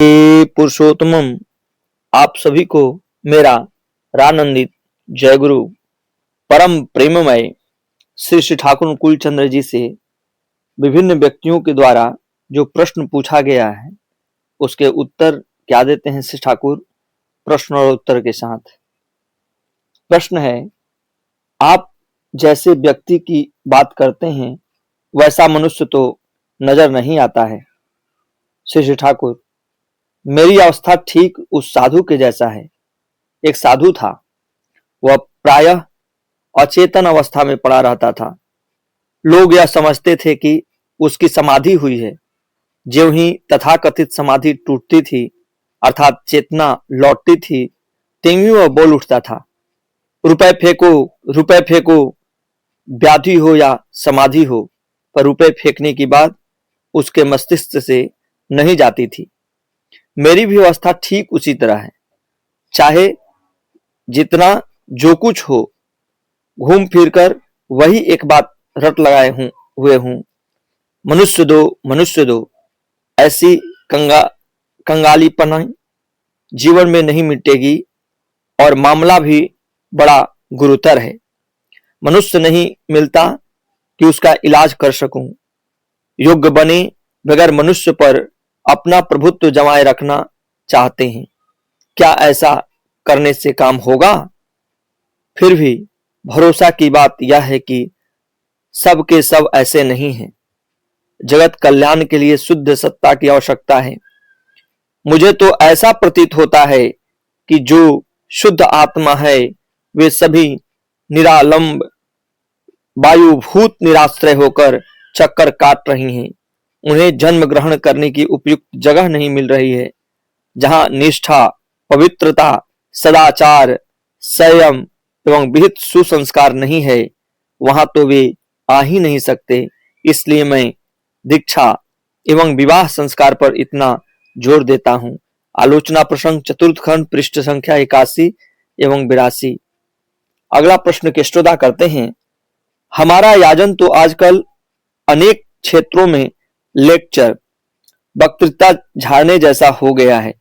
हे पुरुषोत्तमम, आप सभी को मेरा रानंदित जय गुरु। परम प्रेममय श्री श्री ठाकुर कुलचंद्र जी से विभिन्न व्यक्तियों के द्वारा जो प्रश्न पूछा गया है उसके उत्तर क्या देते हैं श्री ठाकुर प्रश्न और उत्तर के साथ। प्रश्न है, आप जैसे व्यक्ति की बात करते हैं वैसा मनुष्य तो नजर नहीं आता है। श्री श्री ठाकुर, मेरी अवस्था ठीक उस साधु के जैसा है। एक साधु था, वह प्रायः अचेतन अवस्था में पड़ा रहता था। लोग यह समझते थे कि उसकी समाधि हुई है। ज्यों ही तथाकथित समाधि टूटती थी अर्थात चेतना लौटती थी, त्यों ही वह बोल उठता था, रुपए फेंको, रुपए फेंको। व्याधि हो या समाधि हो, पर रुपए फेंकने की बात उसके मस्तिष्क से नहीं जाती थी। मेरी भी अवस्था ठीक उसी तरह है। चाहे जितना जो कुछ हो, घूम फिर कर वही एक बात रट लगाए हुए हूं, मनुष्य दो, मनुष्य दो। ऐसी कंगालीपना जीवन में नहीं मिटेगी और मामला भी बड़ा गुरुतर है। मनुष्य नहीं मिलता कि उसका इलाज कर सकूं। योग्य बने बगैर मनुष्य पर अपना प्रभुत्व जमाए रखना चाहते हैं। क्या ऐसा करने से काम होगा? फिर भी भरोसा की बात यह है कि सब के सब ऐसे नहीं हैं। जगत कल्याण के लिए शुद्ध सत्ता की आवश्यकता है। मुझे तो ऐसा प्रतीत होता है कि जो शुद्ध आत्मा है वे सभी निरालंब वायुभूत निराश्रय होकर चक्कर काट रही हैं। उन्हें जन्म ग्रहण करने की उपयुक्त जगह नहीं मिल रही है। जहां निष्ठा, पवित्रता, सदाचार, संयम एवं विहित सुसंस्कार नहीं है, वहां तो वे आ ही नहीं सकते। इसलिए मैं दीक्षा एवं विवाह संस्कार पर इतना जोर देता हूं। आलोचना प्रसंग चतुर्थ खंड पृष्ठ संख्या 81 एवं 82। अगला प्रश्न के श्रोता करते हैं, हमारा याजन तो आजकल अनेक क्षेत्रों में लेक्चर वक्तृता झाड़ने जैसा हो गया है।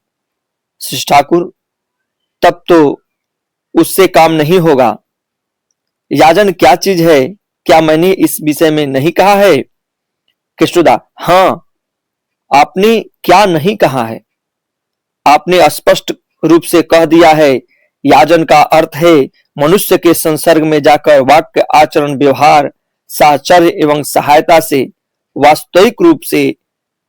श्री ठाकुर, तब तो उससे काम नहीं होगा। याजन क्या चीज है, क्या मैंने इस विषय में नहीं कहा है? कृष्णदा, हाँ, आपने क्या नहीं कहा है? आपने स्पष्ट रूप से कह दिया है, याजन का अर्थ है मनुष्य के संसर्ग में जाकर वाक्य, आचरण, व्यवहार, साहचर्य एवं सहायता से वास्तविक रूप से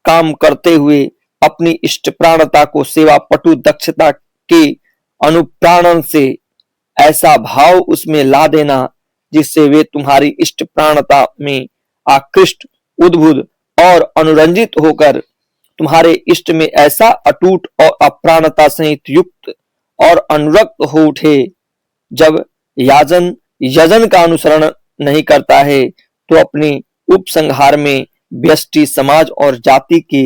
काम करते हुए अपनी इष्ट प्राणता को सेवा पटु दक्षता के अनुप्राणन से ऐसा भाव उसमें ला देना जिससे वे तुम्हारी इष्ट प्राणता में आकृष्ट, उद्बुद्ध और अनुरंजित होकर तुम्हारे इष्ट में ऐसा अटूट और अप्राणता सहित युक्त और अनुरक्त हो उठे। जब याजन यजन का अनुसरण नहीं करता है तो अपने उपसंहार में व्यष्टि, समाज और जाति के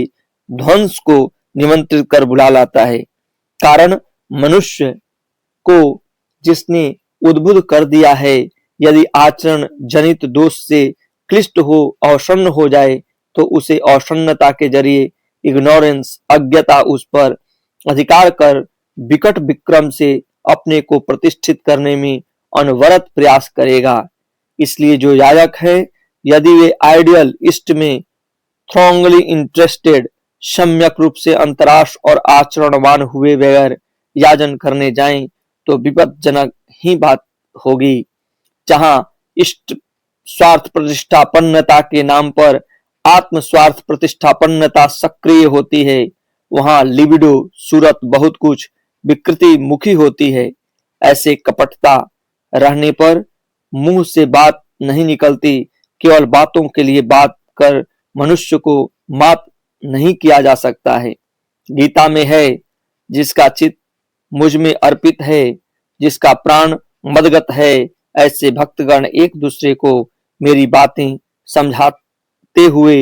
ध्वंस को निमंत्रित कर बुला लाता है। कारण मनुष्य को जिसने उद्बुद्ध कर दिया है, यदि आचरण जनित दोष से क्लिष्ट हो, अवसन्न हो जाए तो उसे अवसन्नता के जरिए इग्नोरेंस, अज्ञता उस पर अधिकार कर विकट विक्रम से अपने को प्रतिष्ठित करने में अनवरत प्रयास करेगा। इसलिए जो याजक है, यदि वे आइडियल इष्ट में स्ट्रांगली इंटरेस्टेड, सम्यक रूप से अंतराश और आचरणवान हुए बगैर याजन करने जाएं तो विपदजनक ही बात होगी। जहां इष्ट स्वार्थ प्रतिष्ठापन्नता के नाम पर आत्म स्वार्थ प्रतिष्ठापन्नता सक्रिय होती है, वहां लिबिडो, सूरत, बहुत कुछ विकृति मुखी होती है। ऐसे कपटता रहने पर मुंह से बात नहीं निकलती। केवल बातों के लिए बात कर मनुष्य को मात नहीं किया जा सकता है। गीता में है, जिसका चित्त मुझ में अर्पित है, जिसका प्राण मदगत है, ऐसे भक्तगण एक दूसरे को मेरी बातें समझाते हुए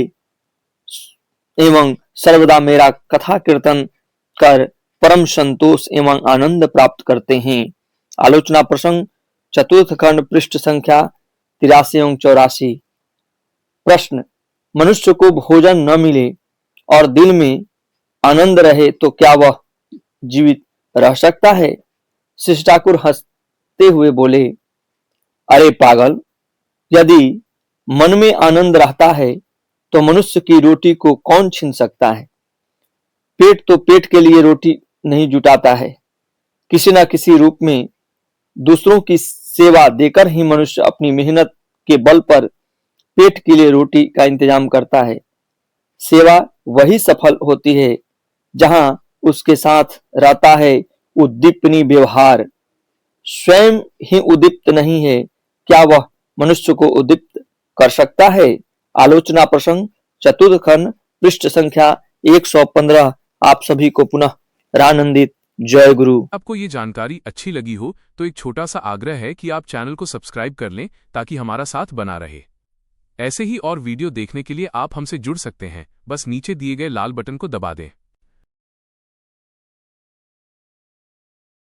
एवं सर्वदा मेरा कथा कीर्तन कर परम संतोष एवं आनंद प्राप्त करते हैं। आलोचना प्रसंग चतुर्थ खंड पृष्ठ संख्या 83 एवं 84। प्रश्न, मनुष्य को भोजन न मिले और दिल में आनंद रहे तो क्या वह जीवित रह सकता है? शिष्य ठाकुर हंसते हुए बोले, अरे पागल, यदि मन में आनंद रहता है तो मनुष्य की रोटी को कौन छीन सकता है? पेट तो पेट के लिए रोटी नहीं जुटाता है। किसी न किसी रूप में दूसरों की सेवा देकर ही मनुष्य अपनी मेहनत के बल पर पेट के लिए रोटी का इंतजाम करता है। सेवा वही सफल होती है जहां उसके साथ रहता है उद्दीपनी व्यवहार। स्वयं ही उद्दीप्त नहीं है, क्या वह मनुष्य को उद्दीप्त कर सकता है? आलोचना प्रसंग चतुर्थ खंड पृष्ठ संख्या 115। आप सभी को पुनः रानंदित जय गुरु। आपको ये जानकारी अच्छी लगी हो तो एक छोटा सा आग्रह है कि आप चैनल को सब्सक्राइब कर लें ताकि हमारा साथ बना रहे। ऐसे ही और वीडियो देखने के लिए आप हमसे जुड़ सकते हैं, बस नीचे दिए गए लाल बटन को दबा दें।